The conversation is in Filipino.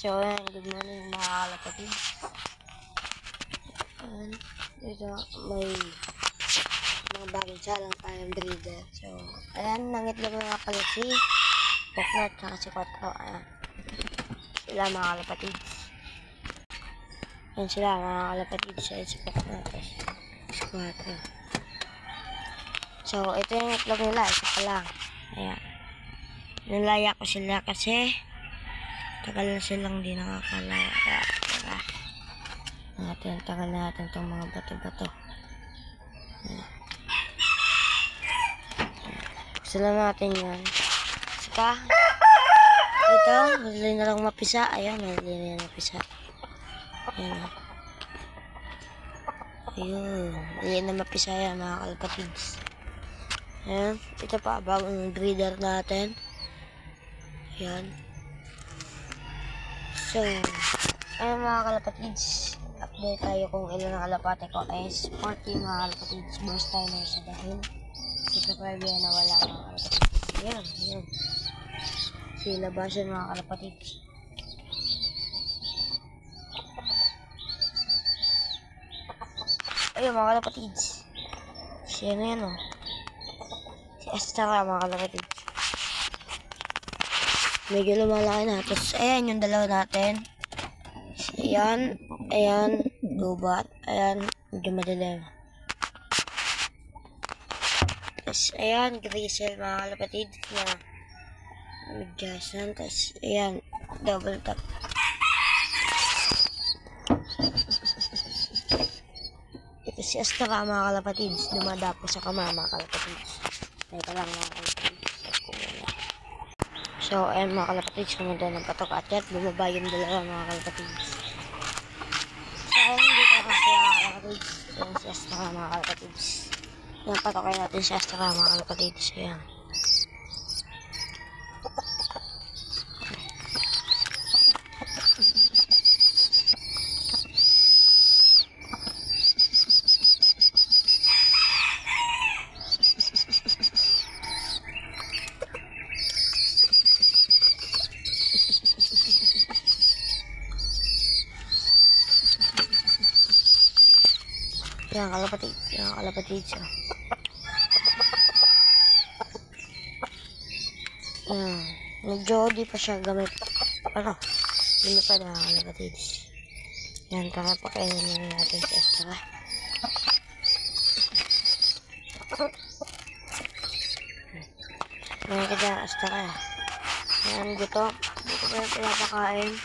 So, ayan, good morning mga kalapatid. Ayan, dito may mga bagong salang tayong breeder. So, ayan, nangitlog na nga pala si Poknat at si Quattro. Ayan, sila mga kalapatid. Ayan sila mga kalapatid, si Poknat at si Quattro. So, ito yung itlog nila, isa pa lang. Ayan, nilaya ko sila kasi tagal na silang di nakakalaya. Tagal natin itong mga bato-bato. Sila natin yan. Saka, ito, madali na lang mapisa. Ayan, madali na lang mapisa. Ayan. Ayun, madali na mapisa yan mga kalapatids. Ayan, ito pa, bagong breeder natin. Ayan. So, ayun mga kalapatids, update tayo kung ilan ang kalapate ko is 40 mga kalapatids. Burst timer sa dahil subscribe yan na wala mga kalapatids. Ayan, ayan. Sila ba siya mga kalapatids? Ayun mga kalapatids. Siya na yan o. Si Astara mga kalapatids. Medyo lumalaki na. Tapos, ayan yung dalawa natin. Ayan, ayan, gubat. Ayan, medyo madilim. Tapos, ayan, grizzle mga kalapatid na medyasan. Tapos, ayan, double tap. Ito si Astara mga kalapatids. Dumadapo sa kama mga kalapatids. Teka lang mga kalapatids. So, ayan mga kalapatids, kumunta ng patok at yan, bumaba yung dalawa mga kalapatids. So, ayan, hindi ka kasi mga kalapatids. Ayan si Astara mga kalapatids. Ayan, patokay natin si Astara mga kalapatids. Ayan. Yan, kalapatids. Yan, kalapatids. Yan. Medyo di pa siya gamit. Ano? Hindi pa na kalapatids. Yan, tara pakainin na natin si Astara. Yan kita, Astara. Yan, dito. Dito pa yung pinapakain.